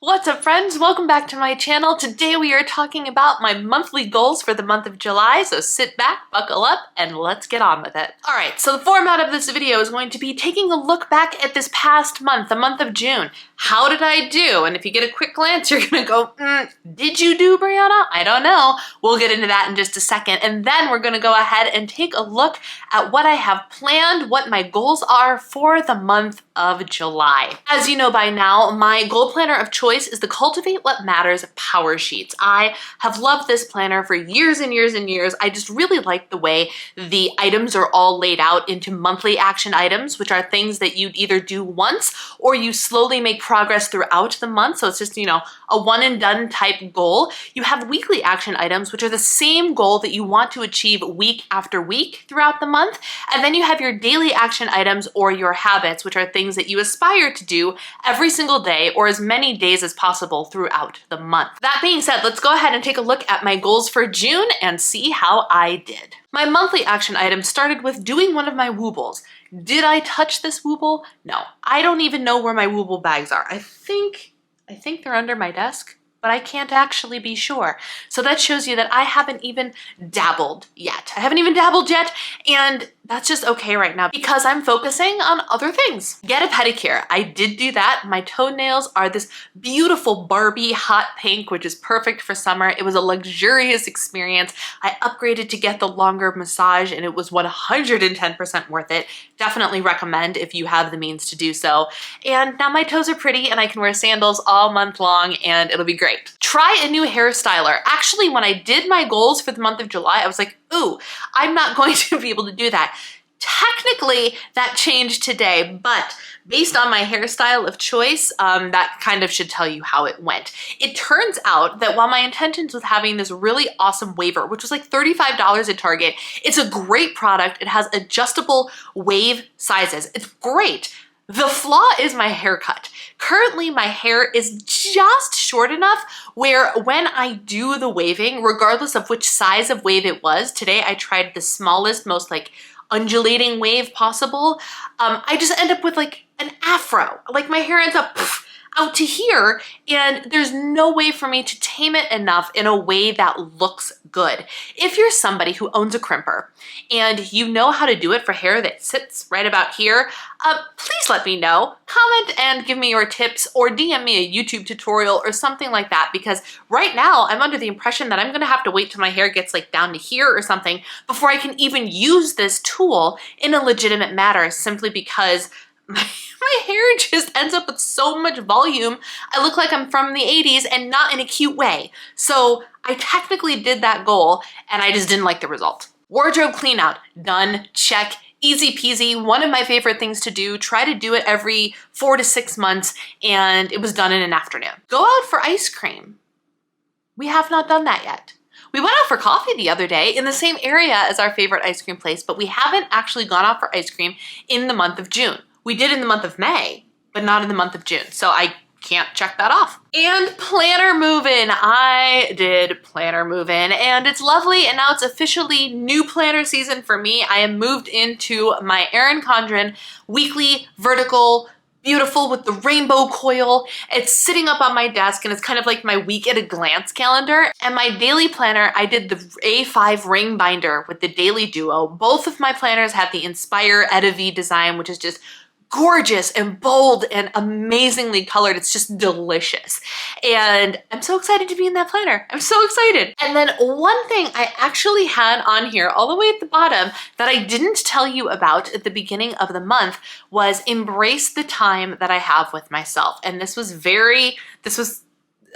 What's up, friends? Welcome back to my channel. Today we are talking about my monthly goals for the month of July, so sit back, buckle up, and let's get on with it. Alright, so the format of this video is going to be taking a look back at this past month, the month of June. How did I do? And if you get a quick glance, you're gonna go, did you do, Brianna? I don't know. We'll get into that in just a second, and then we're gonna go ahead and take a look at what I have planned, what my goals are for the month of July. As you know by now, my goal planner of choice is the Cultivate What Matters Powersheets. I have loved this planner for years and years and years. I just really like the way the items are all laid out into monthly action items, which are things that you'd either do once or you slowly make progress throughout the month. So it's just, a one and done type goal. You have weekly action items, which are the same goal that you want to achieve week after week throughout the month. And then you have your daily action items or your habits, which are things that you aspire to do every single day or as many days as possible throughout the month. That being said, let's go ahead and take a look at my goals for June and see how I did. My monthly action item started with doing one of my woobles. Did I touch this wooble? No. I don't even know where my wooble bags are. I think they're under my desk, but I can't actually be sure. So that shows you that I haven't even dabbled yet. And that's just okay right now because I'm focusing on other things. Get a pedicure. I did do that. My toenails are this beautiful Barbie hot pink, which is perfect for summer. It was a luxurious experience. I upgraded to get the longer massage and it was 110% worth it. Definitely recommend if you have the means to do so. And now my toes are pretty and I can wear sandals all month long and it'll be great. Try a new hairstyler. Actually, when I did my goals for the month of July, I was like, ooh, I'm not going to be able to do that. Technically, that changed today, but based on my hairstyle of choice, that kind of should tell you how it went. It turns out that while my intentions with having this really awesome waver, which was like $35 at Target, it's a great product. It has adjustable wave sizes. It's great. The flaw is my haircut. Currently, my hair is just short enough where when I do the waving, regardless of which size of wave it was, today I tried the smallest, most like undulating wave possible, I just end up with like an afro. Like my hair ends up out to here and there's no way for me to tame it enough in a way that looks good. If you're somebody who owns a crimper and you know how to do it for hair that sits right about here, please let me know. Comment and give me your tips or DM me a YouTube tutorial or something like that, because right now I'm under the impression that I'm gonna have to wait till my hair gets like down to here or something before I can even use this tool in a legitimate manner, simply because my hair just ends up with so much volume. I look like I'm from the 80s and not in a cute way. So I technically did that goal and I just didn't like the result. Wardrobe clean out, done, check, easy peasy. One of my favorite things to do, try to do it every 4 to 6 months, and it was done in an afternoon. Go out for ice cream. We have not done that yet. We went out for coffee the other day in the same area as our favorite ice cream place, but we haven't actually gone out for ice cream in the month of June. We did in the month of May, but not in the month of June, so I can't check that off. And planner move-in. I did planner move-in, and it's lovely, and now it's officially new planner season for me. I am moved into my Erin Condren weekly vertical, beautiful with the rainbow coil. It's sitting up on my desk and it's kind of like my week at a glance calendar. And my daily planner, I did the A5 ring binder with the Daily Duo. Both of my planners have the Inspire Etta V design, which is just gorgeous and bold and amazingly colored. It's just delicious. And I'm so excited to be in that planner. I'm so excited. And then one thing I actually had on here all the way at the bottom that I didn't tell you about at the beginning of the month was embrace the time that I have with myself. And this was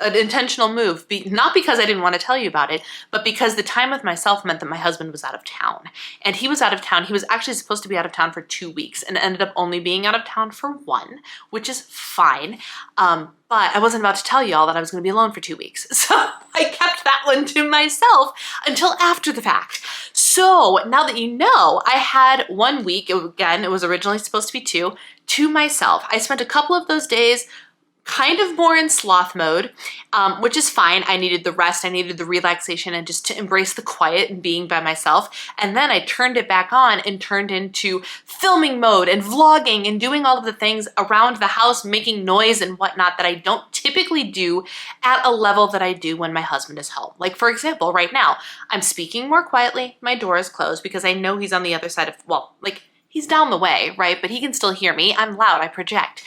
an intentional move, not because I didn't want to tell you about it, but because the time with myself meant that my husband was out of town. And he was out of town. He was actually supposed to be out of town for 2 weeks and ended up only being out of town for 1, which is fine. But I wasn't about to tell y'all that I was going to be alone for 2 weeks. So I kept that one to myself until after the fact. So now that you know, I had 1 week, again, it was originally supposed to be 2, to myself. I spent a couple of those days kind of more in sloth mode, which is fine. I needed the rest, I needed the relaxation, and just to embrace the quiet and being by myself. And then I turned it back on and turned into filming mode and vlogging and doing all of the things around the house, making noise and whatnot that I don't typically do at a level that I do when my husband is home. Like, for example, right now, I'm speaking more quietly, my door is closed because I know he's on the other side of, well, like, he's down the way, right? But he can still hear me. I'm loud, I project.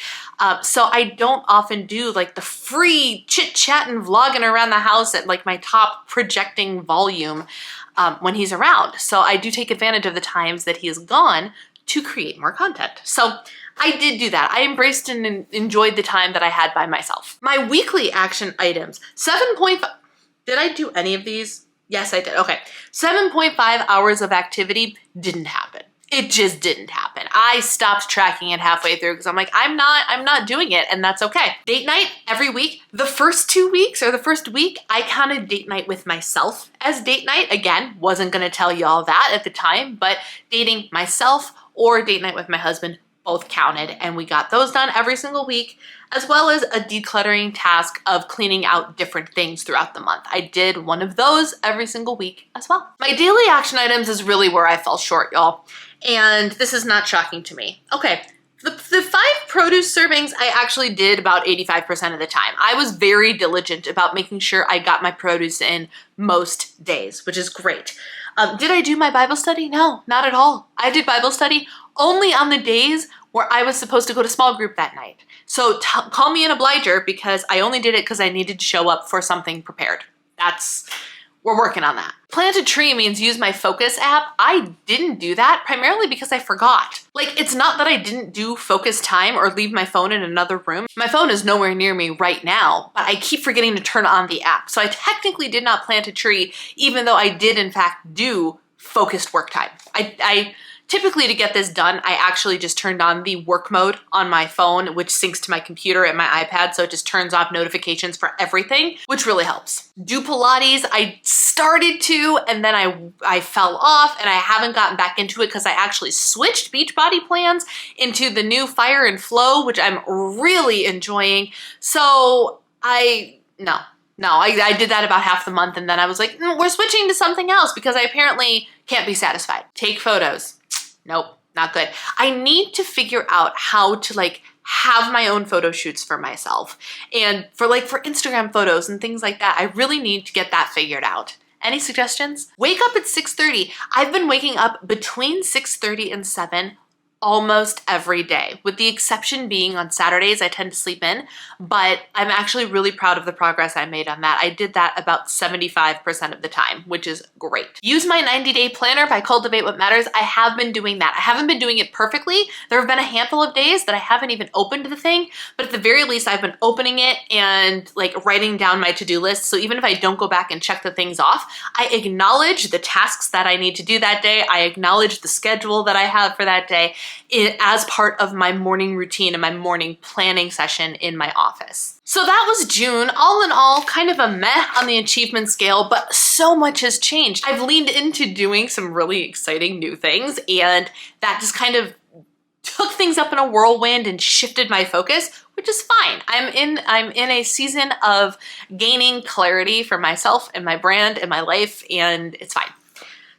So I don't often do like the free chit-chatting vlogging around the house at like my top projecting volume when he's around. So I do take advantage of the times that he is gone to create more content. So I did do that. I embraced and enjoyed the time that I had by myself. My weekly action items, 7.5, did I do any of these? Yes, I did. Okay, 7.5 hours of activity didn't happen. It just didn't happen. I stopped tracking it halfway through because I'm like, I'm not doing it, and that's okay. Date night every week. The first 2 weeks or the first week, I counted date night with myself as date night. Again, wasn't gonna tell y'all that at the time, but dating myself or date night with my husband both counted, and we got those done every single week, as well as a decluttering task of cleaning out different things throughout the month. I did one of those every single week as well. My daily action items is really where I fell short, y'all. And this is not shocking to me. Okay, the 5 produce servings I actually did about 85% of the time. I was very diligent about making sure I got my produce in most days, which is great. Did I do my Bible study? No, not at all. I did Bible study only on the days where I was supposed to go to small group that night. So call me an obliger because I only did it because I needed to show up for something prepared. We're working on that. Plant a tree means use my Focus app. I didn't do that primarily because I forgot. Like, it's not that I didn't do focus time or leave my phone in another room. My phone is nowhere near me right now, but I keep forgetting to turn on the app. So I technically did not plant a tree, even though I did in fact do focused work time. I typically, to get this done, I actually just turned on the work mode on my phone, which syncs to my computer and my iPad, so it just turns off notifications for everything, which really helps. Do Pilates, I started to, and then I fell off, and I haven't gotten back into it because I actually switched Beachbody plans into the new Fire and Flow, which I'm really enjoying. So I did that about half the month, and then I was like, we're switching to something else because I apparently can't be satisfied. Take photos. Nope, not good. I need to figure out how to like have my own photo shoots for myself. And for Instagram photos and things like that, I really need to get that figured out. Any suggestions? Wake up at 6:30. I've been waking up between 6:30 and 7 almost every day, with the exception being on Saturdays, I tend to sleep in, but I'm actually really proud of the progress I made on that. I did that about 75% of the time, which is great. Use my 90-day planner by Cultivate What Matters. I have been doing that. I haven't been doing it perfectly. There have been a handful of days that I haven't even opened the thing, but at the very least, I've been opening it and like writing down my to-do list. So even if I don't go back and check the things off, I acknowledge the tasks that I need to do that day. I acknowledge the schedule that I have for that day as part of my morning routine and my morning planning session in my office. So that was June. All in all, kind of a meh on the achievement scale, but so much has changed. I've leaned into doing some really exciting new things, and that just kind of took things up in a whirlwind and shifted my focus, which is fine. I'm in a season of gaining clarity for myself and my brand and my life, and it's fine.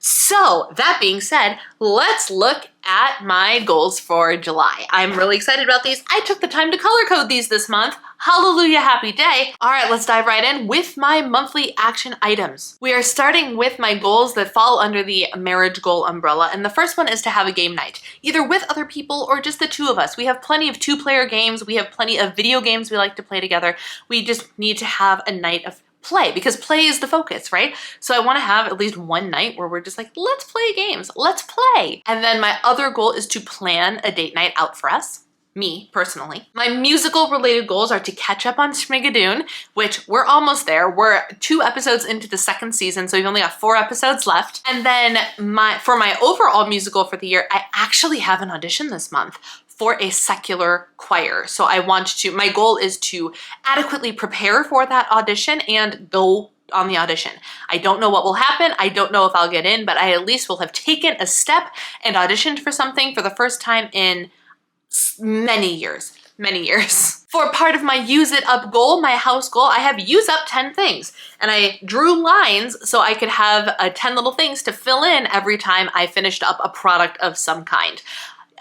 So that being said, let's look at my goals for July. I'm really excited about these. I took the time to color code these this month. Hallelujah, happy day. All right, let's dive right in with my monthly action items. We are starting with my goals that fall under the marriage goal umbrella. And the first one is to have a game night, either with other people or just the two of us. We have plenty of 2-player games. We have plenty of video games we like to play together. We just need to have a night of play, because play is the focus, right? So I want to have at least one night where we're just like, let's play games, let's play. And then my other goal is to plan a date night out for us. Me, personally. My musical related goals are to catch up on Schmigadoon, which we're almost there. We're 2 episodes into the 2nd season, so we've only got 4 episodes left. And then for my overall musical for the year, I actually have an audition this month for a secular choir. So my goal is to adequately prepare for that audition and go on the audition. I don't know what will happen. I don't know if I'll get in, but I at least will have taken a step and auditioned for something for the first time in many years. For part of my use it up goal, my house goal, I have use up 10 things. And I drew lines so I could have 10 little things to fill in every time I finished up a product of some kind.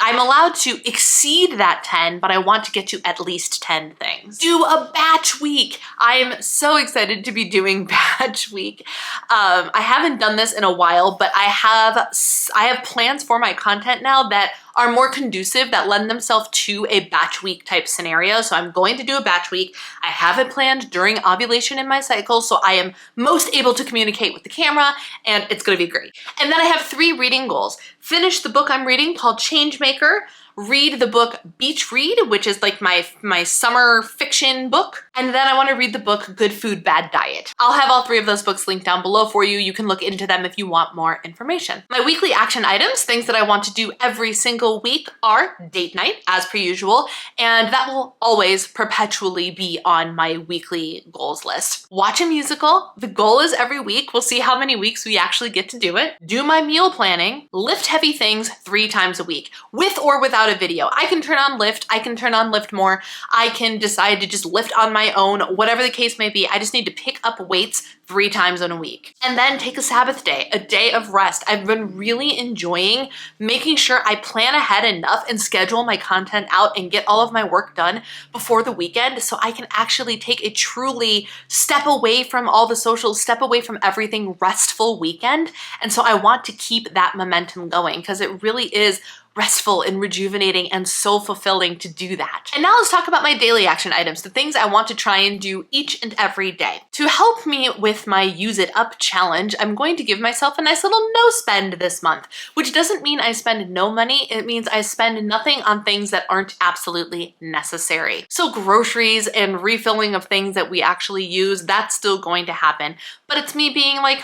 I'm allowed to exceed that 10, but I want to get to at least 10 things. Do a batch week. I am so excited to be doing batch week. I haven't done this in a while, but I have plans for my content now that are more conducive, that lend themselves to a batch week type scenario. So I'm going to do a batch week. I have it planned during ovulation in my cycle, so I am most able to communicate with the camera, and it's gonna be great. And then I have 3 reading goals. Finish the book I'm reading called Changemaker, read the book Beach Read, which is like my summer fiction book, and then I want to read the book Good Food, Bad Diet. I'll have all 3 of those books linked down below for you. You can look into them if you want more information. My weekly action items, things that I want to do every single week, are date night, as per usual, and that will always perpetually be on my weekly goals list. Watch a musical. The goal is every week. We'll see how many weeks we actually get to do it. Do my meal planning. Lift heavy things 3 times a week, with or without a video. I can turn on Lift, I can turn on Lift More, I can decide to just lift on my own, whatever the case may be. I just need to pick up weights 3 times in a week. And then take a Sabbath day, a day of rest. I've been really enjoying making sure I plan ahead enough and schedule my content out and get all of my work done before the weekend so I can actually take a truly step away from all the socials, step away from everything, restful weekend. And so I want to keep that momentum going because it really is restful and rejuvenating and so fulfilling to do that. And now let's talk about my daily action items, the things I want to try and do each and every day. To help me with my Use It Up challenge, I'm going to give myself a nice little no spend this month, which doesn't mean I spend no money. It means I spend nothing on things that aren't absolutely necessary. So groceries and refilling of things that we actually use, that's still going to happen. But it's me being like,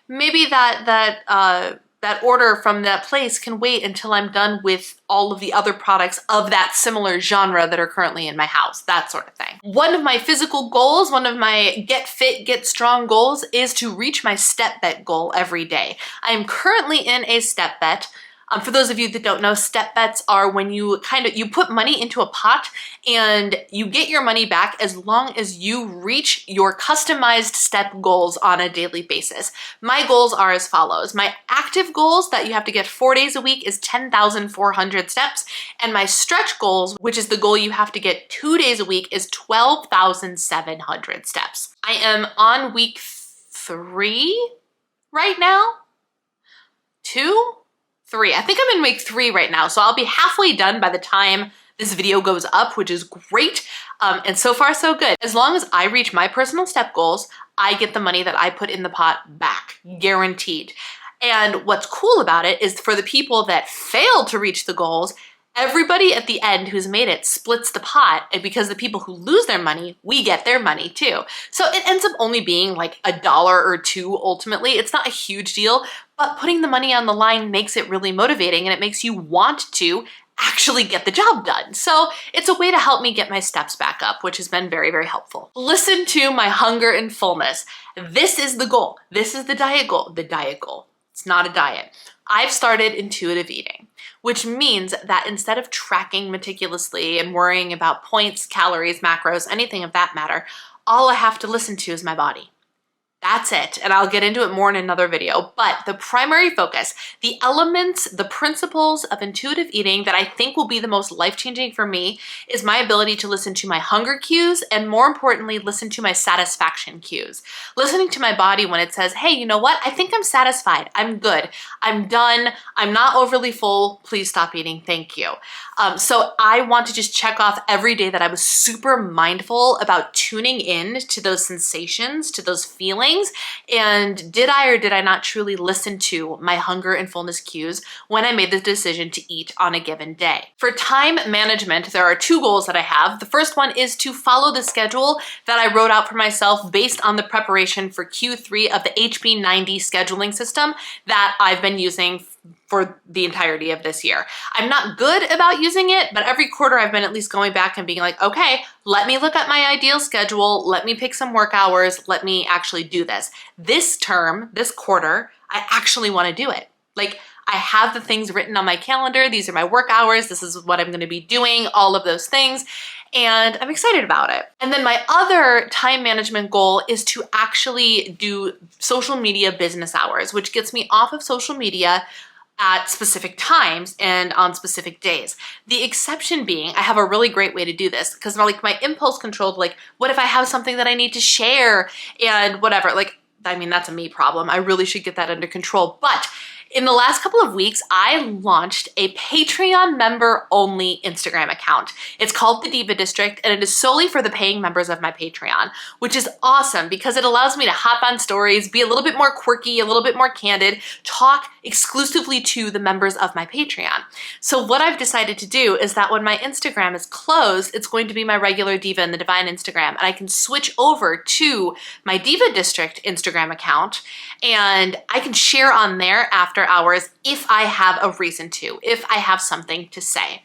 maybe that order from that place can wait until I'm done with all of the other products of that similar genre that are currently in my house, that sort of thing. One of my physical goals, one of my get fit, get strong goals is to reach my step bet goal every day. I am currently in a step bet. For those of you that don't know, step bets are when you put money into a pot and you get your money back as long as you reach your customized step goals on a daily basis. My goals are as follows. My active goals that you have to get 4 days a week is 10,400 steps. And my stretch goals, which is the goal you have to get 2 days a week, is 12,700 steps. I am on week 3 right now. 2? 3. I think I'm in week 3 right now, so I'll be halfway done by the time this video goes up, which is great. And so far, so good. As long as I reach my personal step goals, I get the money that I put in the pot back, guaranteed. And what's cool about it is for the people that fail to reach the goals, everybody at the end who's made it splits the pot, and because the people who lose their money, we get their money too. So it ends up only being like $1 or $2 ultimately. It's not a huge deal, but putting the money on the line makes it really motivating and it makes you want to actually get the job done. So it's a way to help me get my steps back up, which has been very, very helpful. Listen to my hunger and fullness. This is the goal. This is the diet goal. The diet goal. It's not a diet. I've started intuitive eating, which means that instead of tracking meticulously and worrying about points, calories, macros, anything of that matter, all I have to listen to is my body. That's it, and I'll get into it more in another video, but the primary focus, the elements, the principles of intuitive eating that I think will be the most life-changing for me is my ability to listen to my hunger cues and, more importantly, listen to my satisfaction cues. Listening to my body when it says, hey, you know what? I think I'm satisfied. I'm good. I'm done. I'm not overly full. Please stop eating. Thank you. So I want to just check off every day that I was super mindful about tuning in to those sensations, to those feelings, and did I or did I not truly listen to my hunger and fullness cues when I made the decision to eat on a given day. For time management, there are 2 goals that I have. The first one is to follow the schedule that I wrote out for myself based on the preparation for Q3 of the HB90 scheduling system that I've been using for the entirety of this year. I'm not good about using it, but every quarter I've been at least going back and being like, okay, let me look at my ideal schedule, let me pick some work hours, let me actually do this. This term, this quarter, I actually want to do it. Like, I have the things written on my calendar. These are my work hours. This is what I'm gonna be doing, all of those things. And I'm excited about it. And then my other time management goal is to actually do social media business hours, which gets me off of social media at specific times and on specific days. The exception being, I have a really great way to do this because like my impulse controlled, like what if I have something that I need to share and whatever, like, I mean, that's a me problem. I really should get that under control. But in the last couple of weeks, I launched a Patreon member only Instagram account. It's called the Diva District, and it is solely for the paying members of my Patreon, which is awesome because it allows me to hop on stories, be a little bit more quirky, a little bit more candid, talk exclusively to the members of my Patreon. So what I've decided to do is that when my Instagram is closed, it's going to be my regular Diva and the Divine Instagram, and I can switch over to my Diva District Instagram account, and I can share on there after hours if I have a reason to, if I have something to say.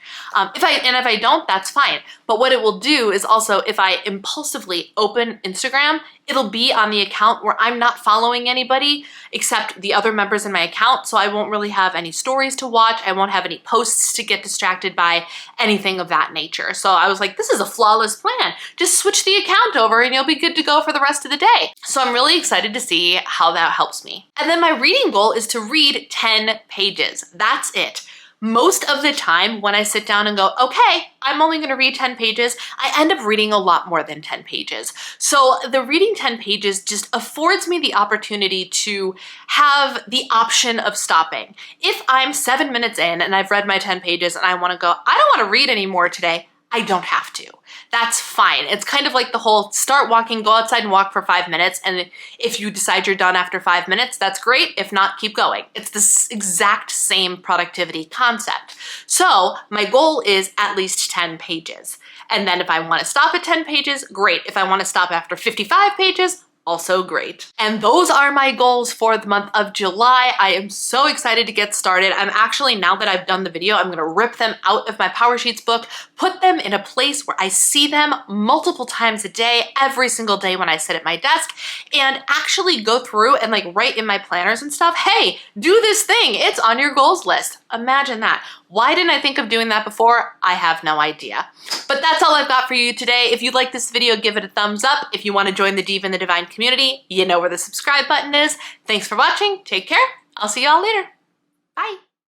If I don't, that's fine. But what it will do is also, if I impulsively open Instagram, it'll be on the account where I'm not following anybody except the other members in my account, so I won't really have any stories to watch. I won't have any posts to get distracted by, anything of that nature. So I was like, this is a flawless plan. Just switch the account over and you'll be good to go for the rest of the day. So I'm really excited to see how that helps me. And then my reading goal is to read 10 pages. That's it. Most of the time when I sit down and go, okay, I'm only gonna read 10 pages, I end up reading a lot more than 10 pages. So the reading 10 pages just affords me the opportunity to have the option of stopping. If I'm 7 minutes in and I've read my 10 pages and I wanna go, I don't wanna read anymore today, I don't have to. That's fine. It's kind of like the whole start walking, go outside and walk for 5 minutes. And if you decide you're done after 5 minutes, that's great. If not, keep going. It's the exact same productivity concept. So my goal is at least 10 pages. And then if I want to stop at 10 pages, great. If I want to stop after 55 pages, also great. And those are my goals for the month of July. I am so excited to get started. I'm actually, now that I've done the video, I'm gonna rip them out of my Powersheets book, put them in a place where I see them multiple times a day, every single day when I sit at my desk, and actually go through and like write in my planners and stuff, hey, do this thing, it's on your goals list. Imagine that. Why didn't I think of doing that before? I have no idea. But that's all I've got for you today. If you like this video, give it a thumbs up. If you want to join the Diva and the Divine community, you know where the subscribe button is. Thanks for watching. Take care. I'll see y'all later. Bye.